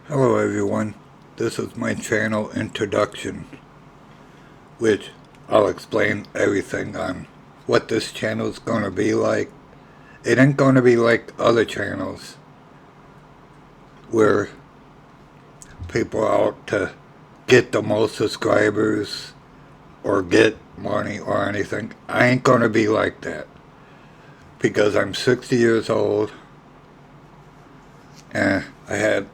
Hello everyone, this is my channel introduction, which I'll explain everything on what this channel is going to be like. It ain't going to be like other channels where people are out to get the most subscribers or get money or anything. I ain't going to be like that because I'm 60 years old and I had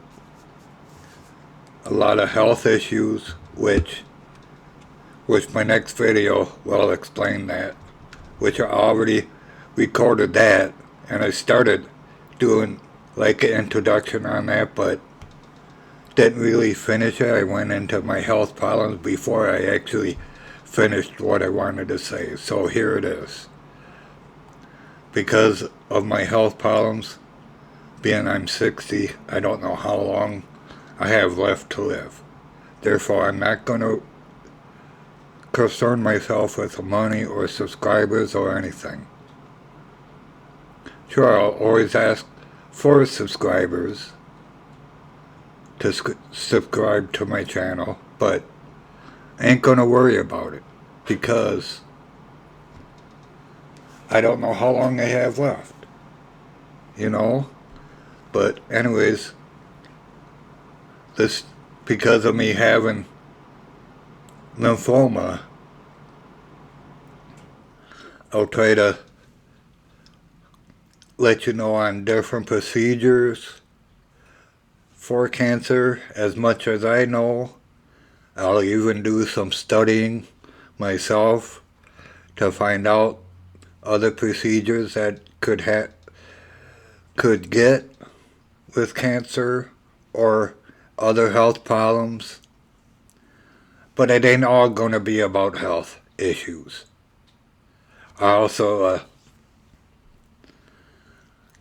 a lot of health issues, which my next video will explain that, which I already recorded that, and I started doing like an introduction on that, but didn't really finish it. I went into my health problems before I actually finished what I wanted to say. So here it is. Because of my health problems, being I'm 60, I don't know how long I have left to live. Therefore, I'm not going to concern myself with money or subscribers or anything. Sure, I'll always ask for subscribers to subscribe to my channel, but I ain't gonna worry about it because I don't know how long I have left, you know? But anyways, this, because of me having lymphoma, I'll try to let you know on different procedures for cancer as much as I know. I'll even do some studying myself to find out other procedures that could get with cancer or other health problems. But it ain't all going to be about health issues. I also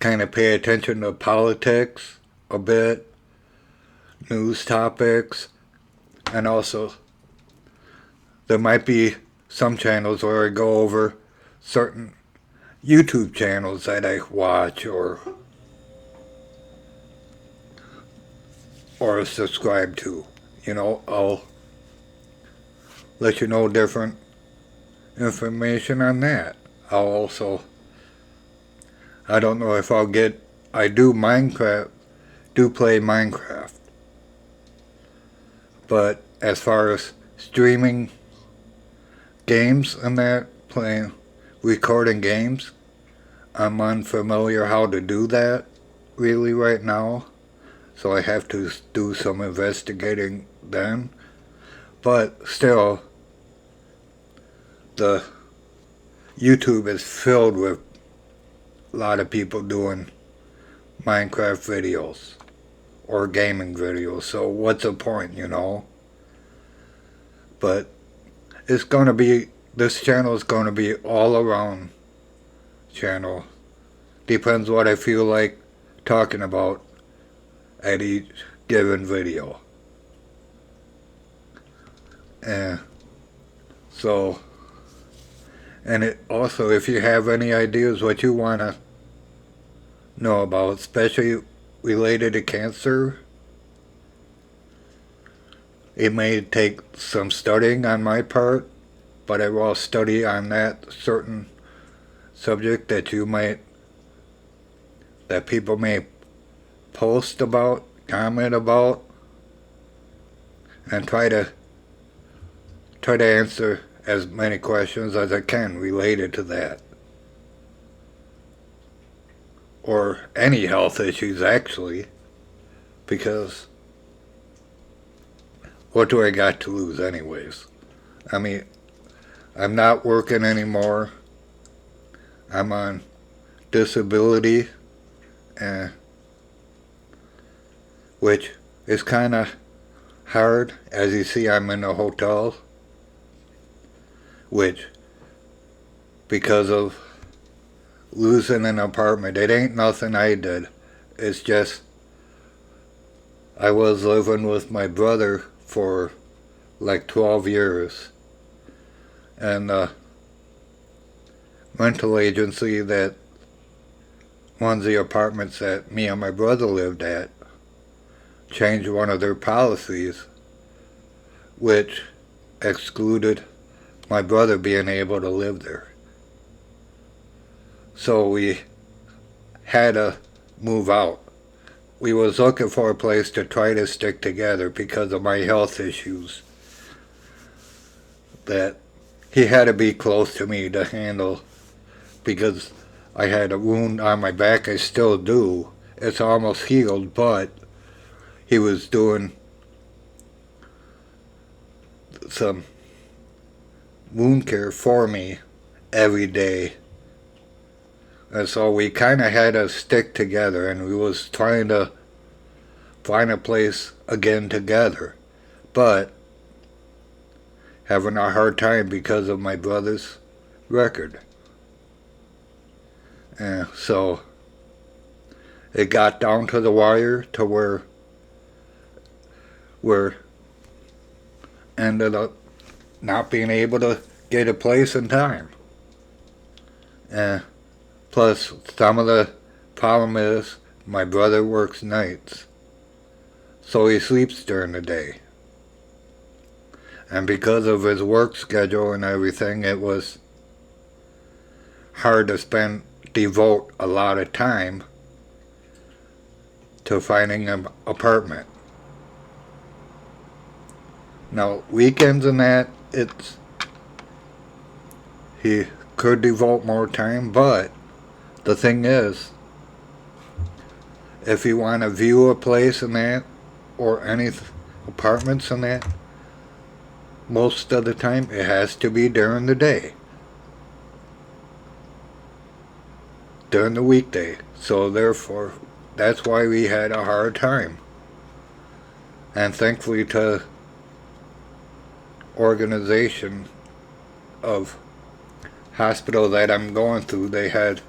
kind of pay attention to politics a bit, news topics, and also there might be some channels where I go over certain YouTube channels that I watch or subscribe to. You know, I'll let you know different information on that. I'll also, I don't know if I'll get, I do play Minecraft. But as far as streaming games and that, recording games, I'm unfamiliar how to do that really right now. So I have to do some investigating then. But still, the YouTube is filled with a lot of people doing Minecraft videos or gaming videos. So what's the point, you know? But it's going to be, this channel is going to be all around channel. Depends what I feel like talking about at each given video. And so, and it also, if you have any ideas what you want to know about, especially related to cancer, it may take some studying on my part, but I will study on that certain subject that that people may post about, comment about, and try to answer as many questions as I can related to that. Or any health issues, actually, because what do I got to lose anyways? I mean, I'm not working anymore. I'm on disability, which is kind of hard. As you see, I'm in a hotel, which, because of losing an apartment, it ain't nothing I did. It's just I was living with my brother for like 12 years, and the rental agency that runs the apartments that me and my brother lived at changed one of their policies, which excluded my brother being able to live there. So we had to move out. We was looking for a place to try to stick together because of my health issues. That he had to be close to me to handle, because I had a wound on my back. I still do. It's almost healed, but he was doing some wound care for me every day. And so we kind of had to stick together, and we was trying to find a place again together, but having a hard time because of my brother's record. And so it got down to the wire to where we're ended up not being able to get a place in time. And plus, some of the problem is my brother works nights, so he sleeps during the day. And because of his work schedule and everything, it was hard to devote a lot of time to finding an apartment. Now, weekends and that, he could devote more time, but the thing is, if you want to view a place and that, or any apartments and that, most of the time it has to be during the day. During the weekday. So therefore, that's why we had a hard time. And thankfully to organization of hospital that I'm going through, they had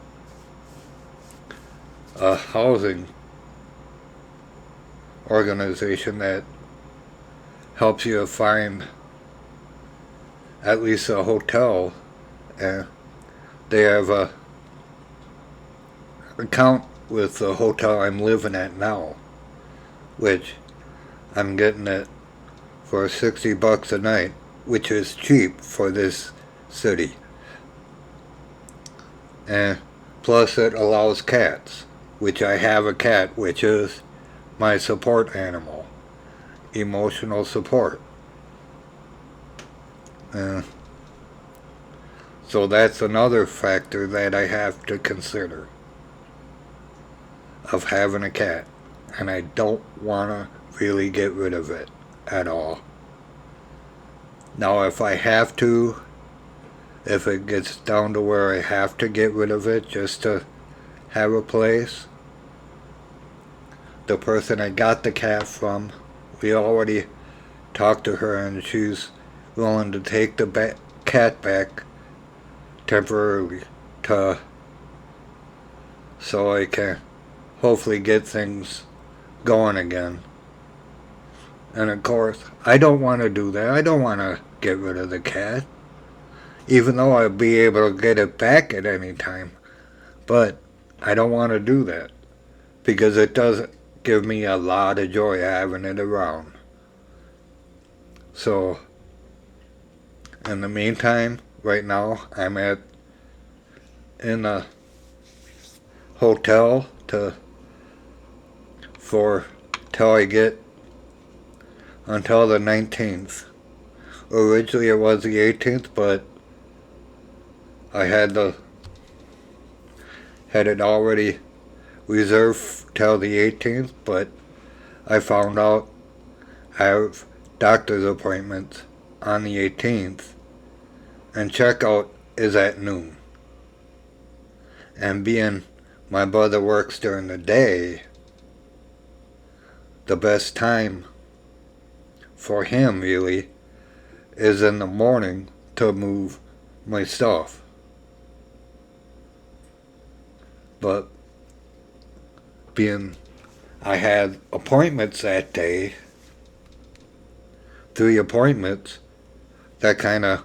a housing organization that helps you find at least a hotel, and they have a account with the hotel I'm living at now, which I'm getting it for $60 a night, which is cheap for this city. And plus it allows cats, which I have a cat, which is my support animal, emotional support. So that's another factor that I have to consider of having a cat, and I don't want to really get rid of it at all. Now if I have to, if it gets down to where I have to get rid of it just to have a place, the person I got the cat from, we already talked to her, and she's willing to take the cat back temporarily so I can hopefully get things going again. And of course, I don't want to do that. I don't want to get rid of the cat, even though I'll be able to get it back at any time. But I don't want to do that because it does give me a lot of joy having it around. So in the meantime, right now, I'm in a hotel till I get until the 19th. Originally it was the 18th, but I had it already reserved till the 18th, but I found out I have doctor's appointments on the 18th, and checkout is at noon. And being my brother works during the day, the best time for him really is in the morning to move my stuff. But being I had appointments that day, 3 appointments, that kind of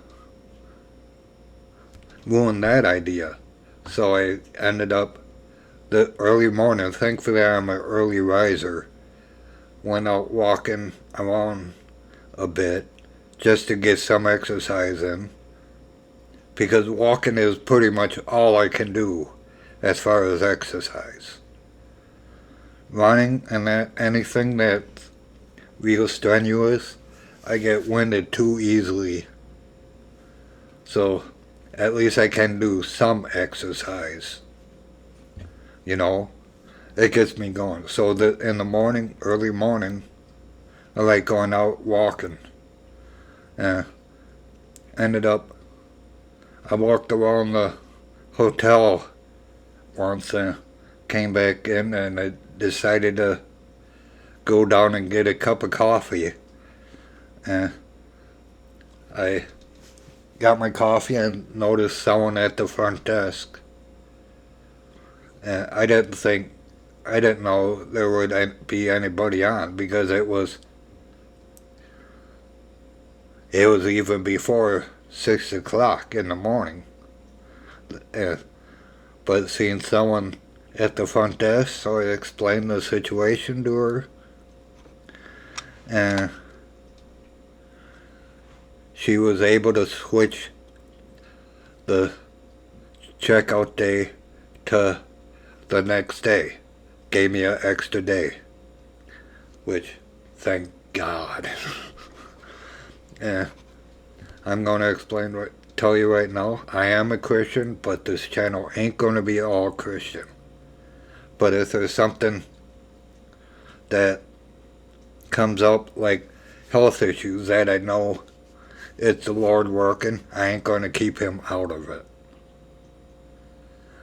ruined that idea. So I ended up the early morning. Thankfully I'm an early riser, went out walking around a bit just to get some exercise in, because walking is pretty much all I can do as far as exercise. Running and anything that's real strenuous, I get winded too easily. So at least I can do some exercise. You know, it gets me going. So in the morning, early morning, I like going out walking. Ended up, I walked around the hotel once and came back in, and I decided to go down and get a cup of coffee. And I got my coffee and noticed someone at the front desk. And I didn't know there would be anybody on, because it was even before 6 o'clock in the morning. But seeing someone at the front desk, so I explained the situation to her. And she was able to switch the checkout day to the next day. Gave me an extra day. Which, thank God. And I'm going to tell you right now, I am a Christian, but this channel ain't going to be all Christian. But if there's something that comes up, like health issues, that I know it's the Lord working, I ain't going to keep him out of it.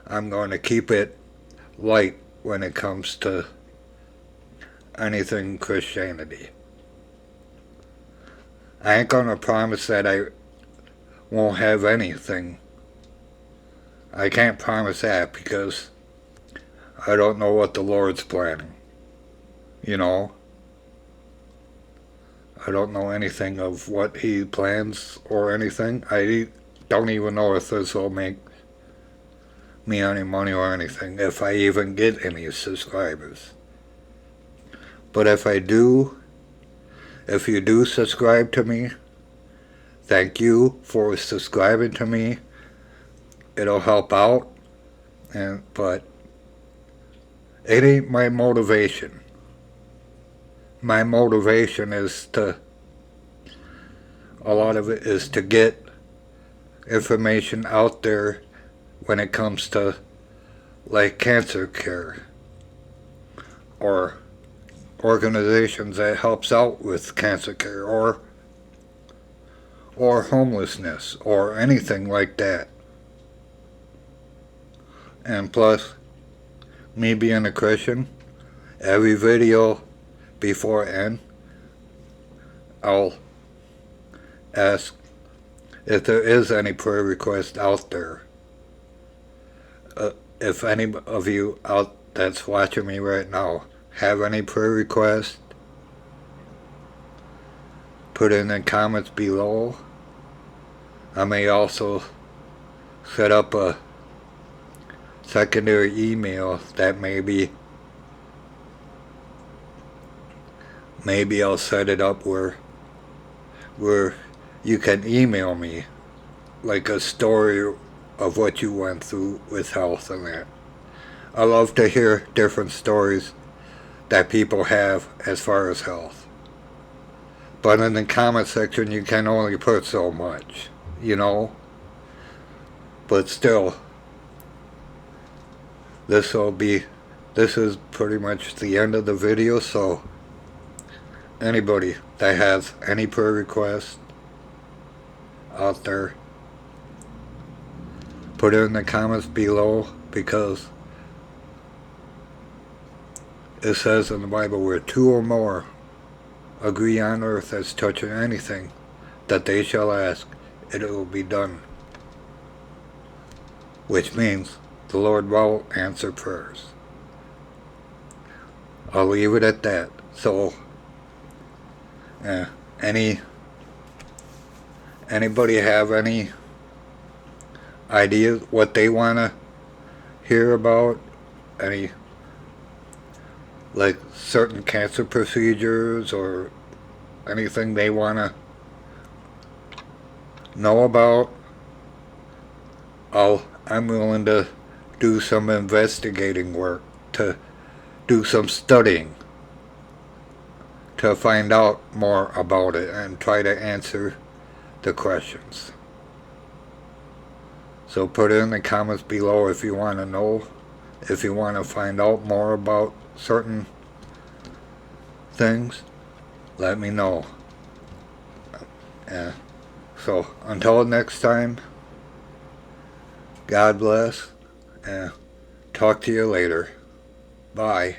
I'm going to keep it light when it comes to anything Christianity. I ain't going to promise that I won't have anything. I can't promise that, because I don't know what the Lord's planning. You know? I don't know anything of what he plans or anything. I don't even know if this will make me any money or anything, if I even get any subscribers. But if I do, if you do subscribe to me, thank you for subscribing to me. It'll help out. But it ain't my motivation. My motivation is a lot of it is to get information out there when it comes to, like, cancer care, or organizations that helps out with cancer care, or homelessness, or anything like that. And plus, me being a Christian, every video before end, I'll ask if there is any prayer request out there. If any of you out that's watching me right now have any prayer requests, put in the comments below. I may also set up a secondary email that maybe I'll set it up where you can email me like a story of what you went through with health and that. I love to hear different stories that people have as far as health. But in the comment section you can only put so much, you know. But still, this is pretty much the end of the video, so anybody that has any prayer requests out there, put it in the comments below, because it says in the Bible, where two or more agree on earth as touching anything that they shall ask, it will be done. Which means the Lord will answer prayers. I'll leave it at that. So, anybody have any ideas what they want to hear about? Any like certain cancer procedures or anything they want to know about, I'm willing to do some investigating work, to do some studying, to find out more about it and try to answer the questions. So put it in the comments below if you want to know, if you want to find out more about certain things, let me know. Yeah. So until next time, God bless, and talk to you later. Bye.